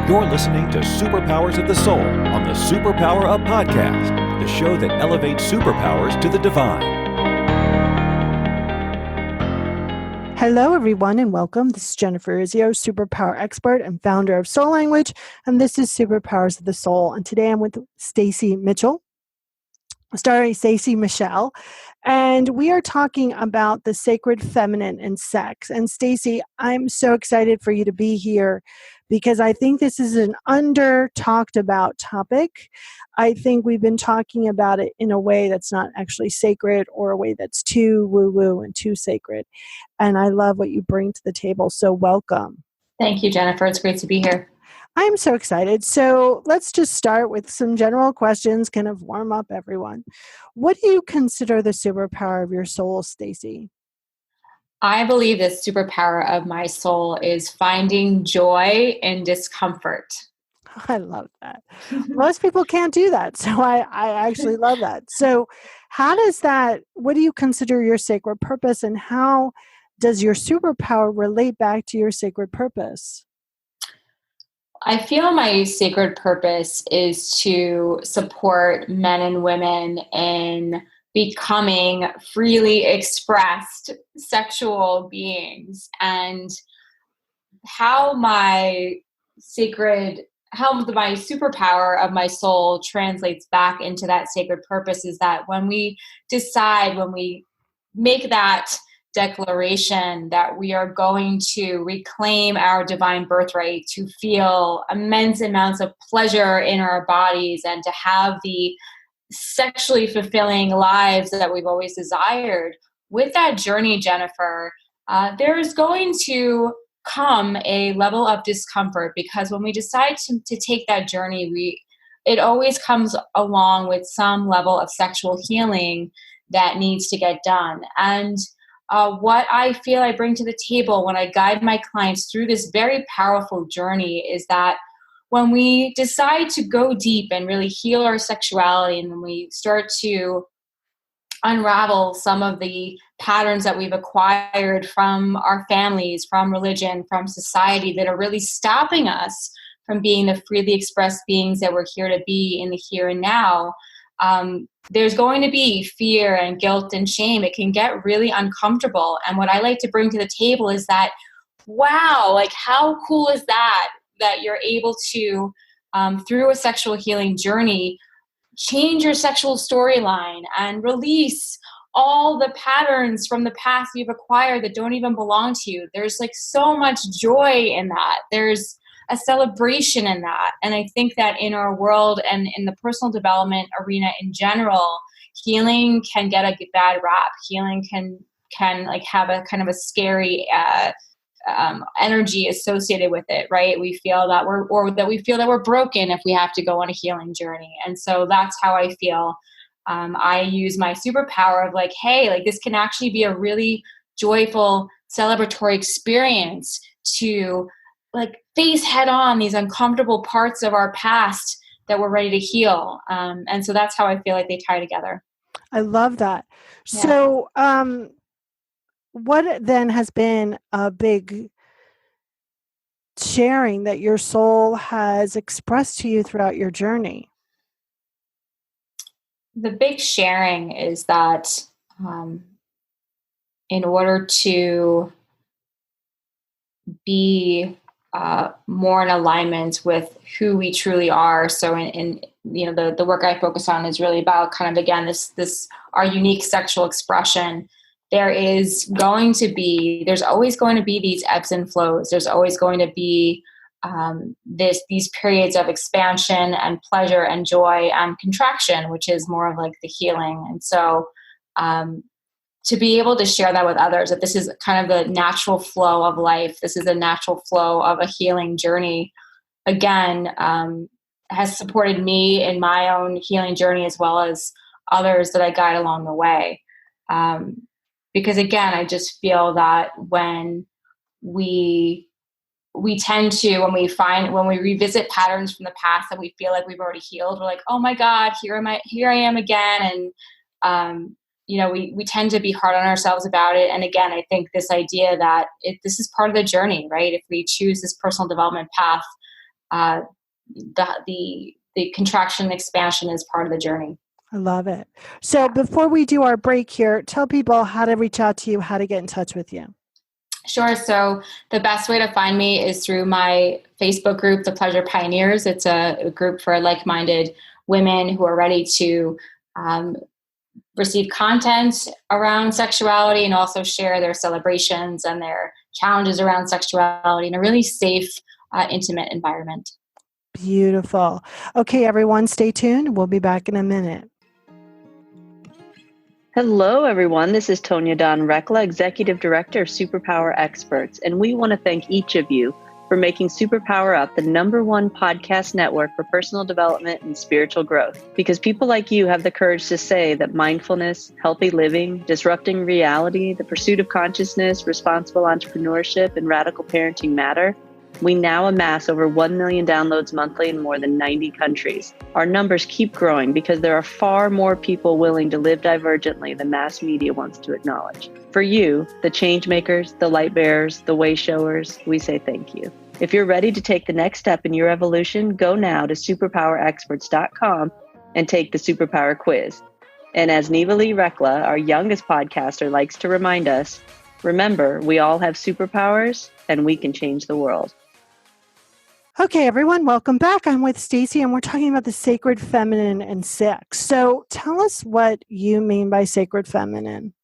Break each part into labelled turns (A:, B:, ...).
A: You're listening to Superpowers of the Soul on the Superpower Up Podcast, the show that elevates superpowers to the divine.
B: Hello, everyone, and welcome. This is Jennifer Urezzio, superpower expert and founder of Soul Language, and this is Superpowers of the Soul. And today I'm with Stacy Michelle, Stacy Michelle, and we are talking about the sacred feminine and sex. And Stacy, I'm so excited for you to be here because I think this is an under-talked about topic. I think we've been talking about it in a way that's not actually sacred or a way that's too woo-woo and too sacred. And I love what you bring to the table. So welcome.
C: Thank you, Jennifer. It's great to be here.
B: I'm so excited. So let's just start with some general questions, kind of warm up everyone. What do you consider the superpower of your soul, Stacy?
C: I believe the superpower of my soul is finding joy in discomfort.
B: I love that. Most people can't do that. So I actually love that. So what do you consider your sacred purpose, and how does your superpower relate back to your sacred purpose?
C: I feel my sacred purpose is to support men and women in becoming freely expressed sexual beings, and how my superpower of my soul translates back into that sacred purpose is that when we make that declaration that we are going to reclaim our divine birthright, to feel immense amounts of pleasure in our bodies and to have the sexually fulfilling lives that we've always desired. With that journey, Jennifer, there's going to come a level of discomfort, because when we decide to take that journey, it always comes along with some level of sexual healing that needs to get done. And what I feel I bring to the table when I guide my clients through this very powerful journey is that when we decide to go deep and really heal our sexuality, and when we start to unravel some of the patterns that we've acquired from our families, from religion, from society, that are really stopping us from being the freely expressed beings that we're here to be in the here and now, there's going to be fear and guilt and shame. It can get really uncomfortable. And what I like to bring to the table is that, wow, like how cool is that you're able to, through a sexual healing journey, change your sexual storyline and release all the patterns from the past you've acquired that don't even belong to you. There's like so much joy in that. There's a celebration in that. And I think that in our world and in the personal development arena in general, healing can get a bad rap. Healing can like have a kind of a scary energy associated with it, right? We feel that we're broken if we have to go on a healing journey. And so that's how I feel. I use my superpower of like, hey, like this can actually be a really joyful, celebratory experience to like face head on these uncomfortable parts of our past that we're ready to heal. And so that's how I feel like they tie together.
B: I love that.
C: Yeah.
B: So, what then has been a big sharing that your soul has expressed to you throughout your journey?
C: The big sharing is that in order to be more in alignment with who we truly are. So in the work I focus on is really about kind of, again, this our unique sexual expression. There's always going to be these ebbs and flows. There's always going to be these periods of expansion and pleasure and joy and contraction, which is more of like the healing. And so to be able to share that with others, that this is kind of the natural flow of life. This is a natural flow of a healing journey. Again, has supported me in my own healing journey as well as others that I guide along the way. Because again, I just feel that when we tend to, when we revisit patterns from the past that we feel like we've already healed, we're like, oh my God, here I am again. And, we tend to be hard on ourselves about it. And again, I think this idea that this is part of the journey, right? If we choose this personal development path, the contraction and expansion is part of the journey.
B: I love it. So before we do our break here, tell people how to reach out to you, how to get in touch with you.
C: Sure. So the best way to find me is through my Facebook group, The Pleasure Pioneers. It's a group for like-minded women who are ready to receive content around sexuality and also share their celebrations and their challenges around sexuality in a really safe, intimate environment.
B: Beautiful. Okay, everyone, stay tuned. We'll be back in a minute.
D: Hello, everyone. This is Tonya Don Rekla, Executive Director of SuperPower Experts, and we want to thank each of you for making SuperPower Up the #1 podcast network for personal development and spiritual growth. Because people like you have the courage to say that mindfulness, healthy living, disrupting reality, the pursuit of consciousness, responsible entrepreneurship, and radical parenting matter. We now amass over 1 million downloads monthly in more than 90 countries. Our numbers keep growing because there are far more people willing to live divergently than mass media wants to acknowledge. For you, the change makers, the light bearers, the way showers, we say thank you. If you're ready to take the next step in your evolution, go now to superpowerexperts.com and take the Superpower quiz. And as Neva Lee Rekla, our youngest podcaster, likes to remind us, remember, we all have superpowers and we can change the world.
B: Okay, everyone, welcome back. I'm with Stacy, and we're talking about the sacred feminine and sex. So tell us what you mean by sacred feminine.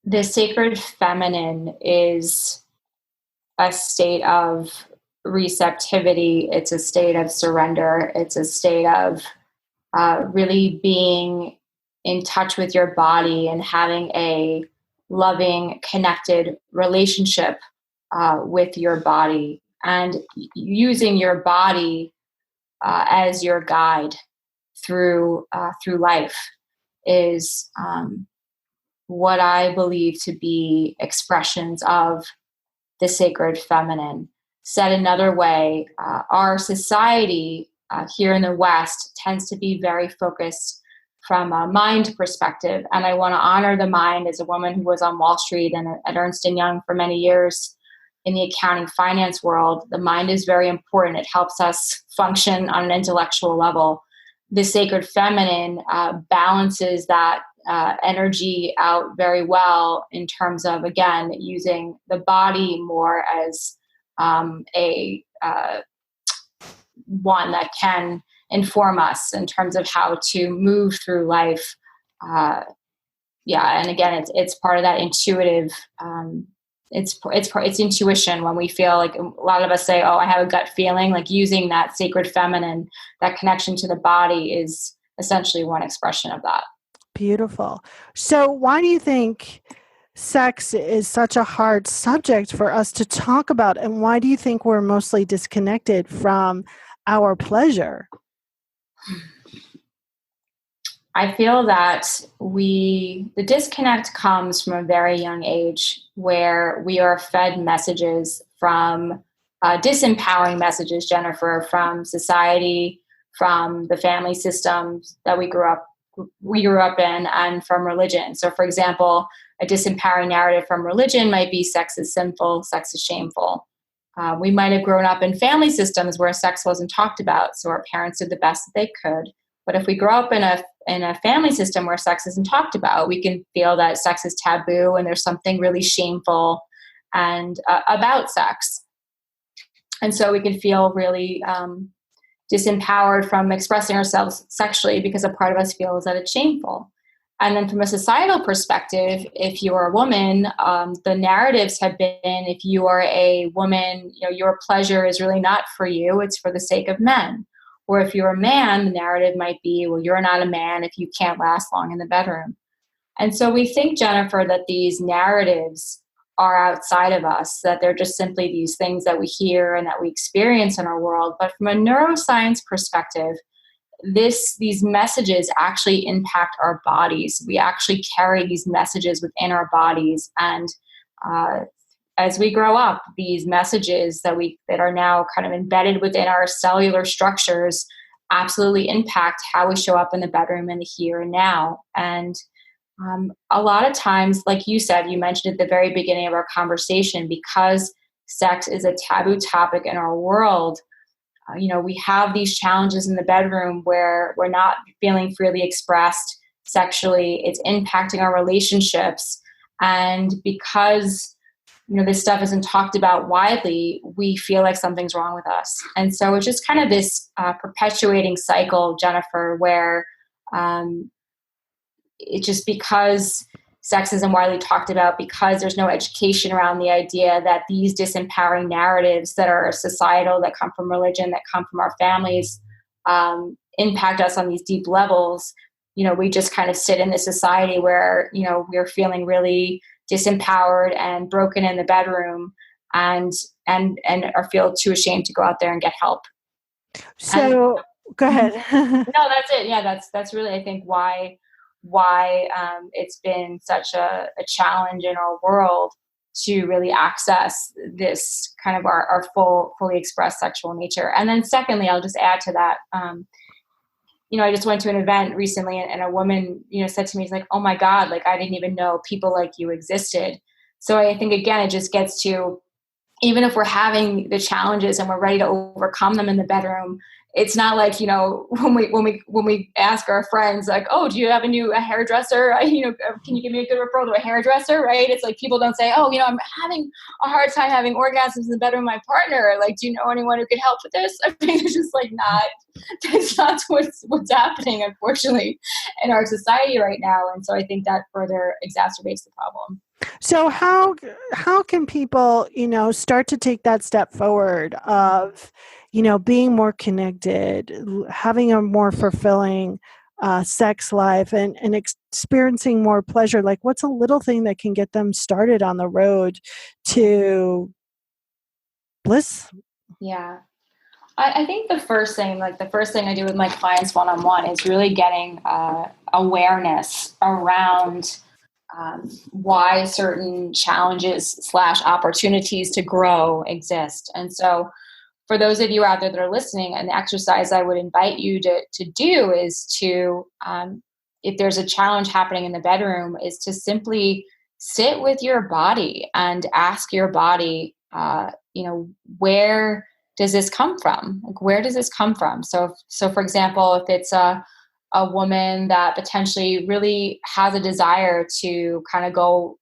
C: The sacred feminine is a state of receptivity. It's a state of surrender. It's a state of really being in touch with your body and having a loving, connected relationship with your body, and using your body as your guide through life is what I believe to be expressions of the sacred feminine. Said another way, our society here in the West tends to be very focused from a mind perspective, and I want to honor the mind. As a woman who was on Wall Street and at Ernst & Young for many years in the accounting finance world, the mind is very important. It helps us function on an intellectual level. The sacred feminine balances that energy out very well in terms of, again, using the body more as a one that can inform us in terms of how to move through life. And again, it's part of that intuitive. It's intuition when we feel like, a lot of us say, "Oh, I have a gut feeling." Like, using that sacred feminine, that connection to the body, is essentially one expression of that.
B: Beautiful. So why do you think sex is such a hard subject for us to talk about? And why do you think we're mostly disconnected from our pleasure?
C: I feel that the disconnect comes from a very young age, where we are fed messages from disempowering messages, Jennifer, from society, from the family systems that we grew up in, and from religion. So, for example, a disempowering narrative from religion might be sex is sinful, sex is shameful. We might have grown up in family systems where sex wasn't talked about, so our parents did the best that they could. But if we grow up in a family system where sex isn't talked about, we can feel that sex is taboo and there's something really shameful and about sex. And so we can feel really disempowered from expressing ourselves sexually because a part of us feels that it's shameful. And then from a societal perspective, if you're a woman, the narratives have been, if you are a woman, your pleasure is really not for you, it's for the sake of men. Or if you're a man, the narrative might be, well, you're not a man if you can't last long in the bedroom. And so we think, Jennifer, that these narratives are outside of us, that they're just simply these things that we hear and that we experience in our world. But from a neuroscience perspective, these messages actually impact our bodies. We actually carry these messages within our bodies. And as we grow up, these messages that are now kind of embedded within our cellular structures absolutely impact how we show up in the bedroom in the here and now. And a lot of times, like you said, you mentioned at the very beginning of our conversation, because sex is a taboo topic in our world, we have these challenges in the bedroom where we're not feeling freely expressed sexually. It's impacting our relationships. And because, this stuff isn't talked about widely, we feel like something's wrong with us. And so it's just kind of this perpetuating cycle, Jennifer, where it's just because sex isn't widely talked about, because there's no education around the idea that these disempowering narratives that are societal, that come from religion, that come from our families, impact us on these deep levels. We just kind of sit in this society where, we're feeling really disempowered and broken in the bedroom and are feel too ashamed to go out there and get help.
B: So go ahead.
C: No, that's it. Yeah, that's really, I think, why it's been such a challenge in our world to really access this kind of our fully expressed sexual nature. And then secondly, I'll just add to that, I just went to an event recently and a woman, said to me, she's like, oh my God, like I didn't even know people like you existed. So I think, again, it just gets to, even if we're having the challenges and we're ready to overcome them in the bedroom, it's not like, when we ask our friends, like, oh, do you have a hairdresser? Can you give me a good referral to a hairdresser? Right? It's like, people don't say, oh, I'm having a hard time having orgasms in the bedroom with my partner. Like, do you know anyone who could help with this? I mean, it's just like that's not what's happening, unfortunately, in our society right now. And so I think that further exacerbates the problem.
B: So how can people, start to take that step forward of, being more connected, having a more fulfilling sex life and experiencing more pleasure? Like, what's a little thing that can get them started on the road to bliss?
C: Yeah. I think the first thing I do with my clients one-on-one is really getting awareness around why certain challenges / opportunities to grow exist. And so for those of you out there that are listening, an exercise I would invite you to do is to, if there's a challenge happening in the bedroom, is to simply sit with your body and ask your body, where does this come from? Like, where does this come from? So for example, if it's a woman that potentially really has a desire to kind of go,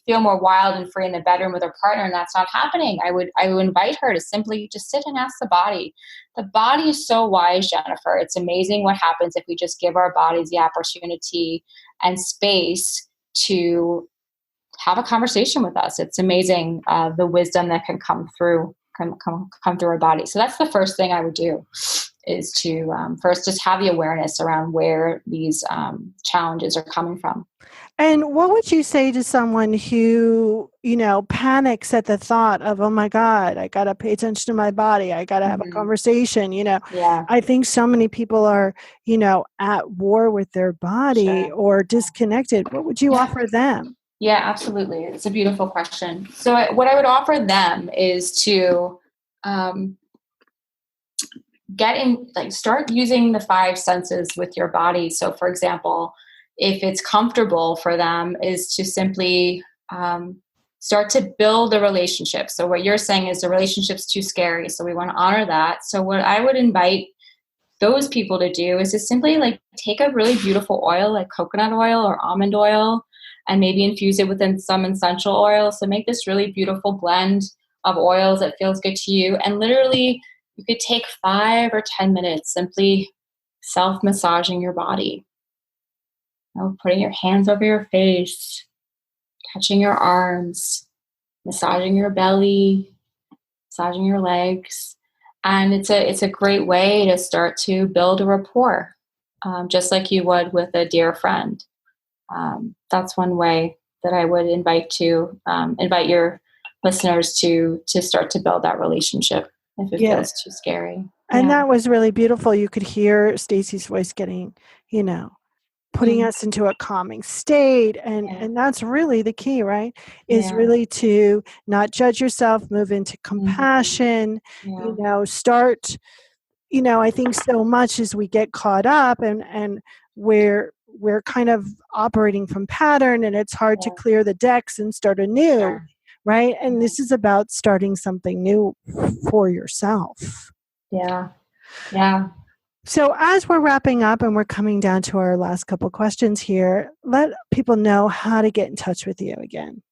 C: feel more wild and free in the bedroom with her partner, and that's not happening, I would invite her to simply just sit and ask the body. The body is so wise, Jennifer. It's amazing what happens if we just give our bodies the opportunity and space to have a conversation with us. It's amazing the wisdom that can come through our body. So that's the first thing I would do, is to first just have the awareness around where these challenges are coming from.
B: And what would you say to someone who, panics at the thought of, oh my God, I got to pay attention to my body. I got to have a conversation,
C: Yeah.
B: I think so many people are, at war with their body or disconnected. What would you offer them?
C: Yeah, absolutely. It's a beautiful question. So what I would offer them is to start using the 5 senses with your body. So for example, if it's comfortable for them, is to simply start to build a relationship. So what you're saying is the relationship's too scary, so we want to honor that. So what I would invite those people to do is to simply take a really beautiful oil, like coconut oil or almond oil, and maybe infuse it with some essential oil. So make this really beautiful blend of oils that feels good to you. And literally, you could take 5 or 10 minutes simply self-massaging your body. Putting your hands over your face, touching your arms, massaging your belly, massaging your legs. And it's a great way to start to build a rapport, just like you would with a dear friend. That's one way that I would invite your listeners to start to build that relationship if it feels too scary.
B: And that was really beautiful. You could hear Stacy's voice getting, putting us into a calming state. And that's really the key, right? Is really to not judge yourself, move into compassion, start, I think so much as we get caught up and we're kind of operating from pattern, and it's hard to clear the decks and start anew, right? And this is about starting something new for yourself.
C: Yeah. Yeah.
B: So as we're wrapping up and we're coming down to our last couple questions here, let people know how to get in touch with you again.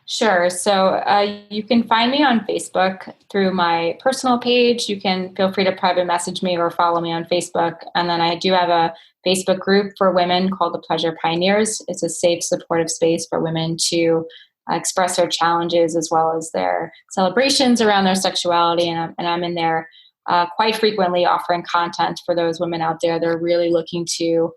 C: Sure. So you can find me on Facebook through my personal page. You can feel free to private message me or follow me on Facebook. And then I do have a Facebook group for women called the Pleasure Pioneers. It's a safe, supportive space for women to express their challenges as well as their celebrations around their sexuality. And I'm in there quite frequently offering content for those women out there that are really looking to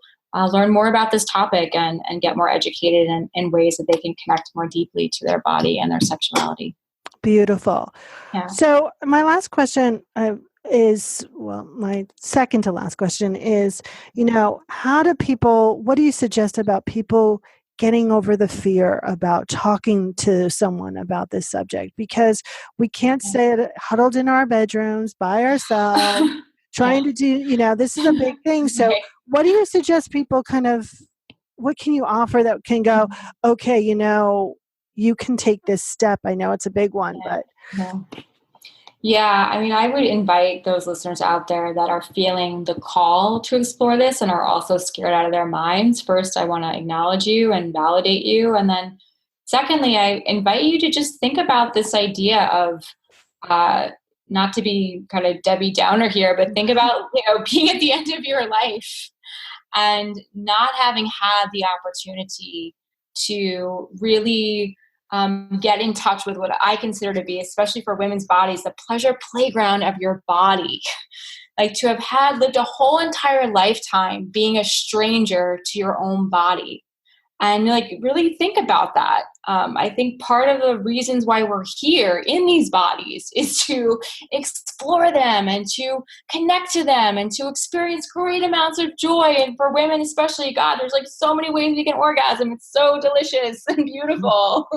C: learn more about this topic and get more educated in ways that they can connect more deeply to their body and their sexuality.
B: Beautiful.
C: Yeah.
B: So my last question my second to last question is, what do you suggest about people getting over the fear about talking to someone about this subject? Because we can't sit huddled in our bedrooms by ourselves trying to do, this is a big thing. So
C: Right.
B: what do you suggest people what can you offer that can go, okay, you can take this step. I know it's a big one, but.
C: Yeah, I mean, I would invite those listeners out there that are feeling the call to explore this and are also scared out of their minds. First, I want to acknowledge you and validate you. And then secondly, I invite you to just think about this idea of not to be kind of Debbie Downer here, but think about, being at the end of your life and not having had the opportunity to really get in touch with what I consider to be, especially for women's bodies, the pleasure playground of your body. Like to have lived a whole entire lifetime being a stranger to your own body. And really think about that. I think part of the reasons why we're here in these bodies is to explore them and to connect to them and to experience great amounts of joy. And for women especially, God, there's so many ways we can orgasm. It's so delicious and beautiful.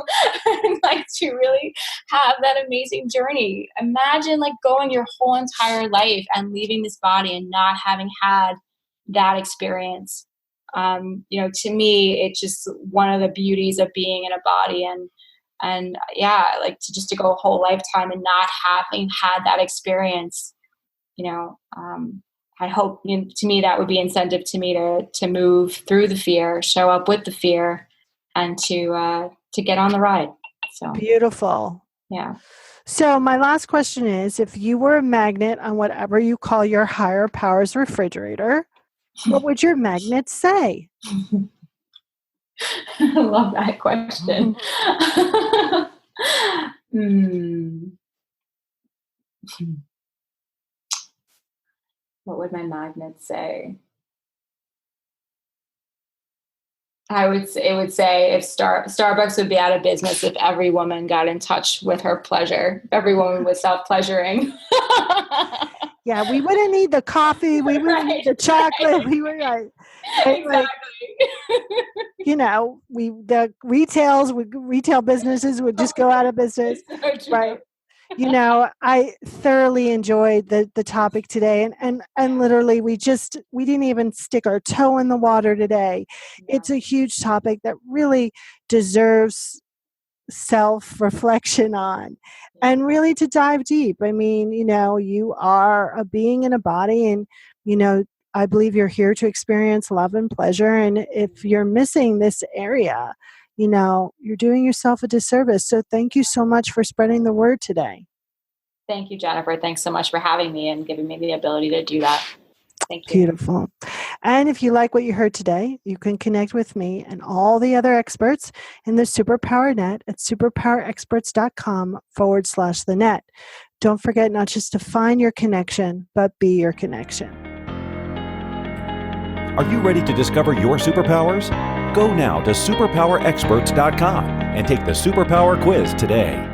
C: And to really have that amazing journey. Imagine going your whole entire life and leaving this body and not having had that experience. To me, it's just one of the beauties of being in a body and to go a whole lifetime and not having had that experience, I hope, to me, that would be incentive to me to move through the fear, show up with the fear and to get on the ride. So
B: beautiful.
C: Yeah.
B: So my last question is, if you were a magnet on whatever you call your higher powers refrigerator, what would your magnet say?
C: I love that question. What would my magnet say? It would say if Starbucks would be out of business if every woman got in touch with her pleasure. Every woman was self-pleasuring.
B: Yeah, we wouldn't need the coffee. We wouldn't need the chocolate.
C: Right.
B: We would
C: Exactly.
B: The retail businesses would just go out of business.
C: So
B: right. I thoroughly enjoyed the topic today and literally we didn't even stick our toe in the water today. Yeah. It's a huge topic that really deserves self-reflection on and really to dive deep. I mean, you are a being in a body and, I believe you're here to experience love and pleasure. And if you're missing this area, you're doing yourself a disservice. So thank you so much for spreading the word today.
C: Thank you, Jennifer. Thanks so much for having me and giving me the ability to do that. Thank you.
B: Beautiful. And if you like what you heard today, you can connect with me and all the other experts in the Superpower Net at superpowerexperts.com/the-net. Don't forget not just to find your connection, but be your connection.
A: Are you ready to discover your superpowers? Go now to superpowerexperts.com and take the Superpower Quiz today.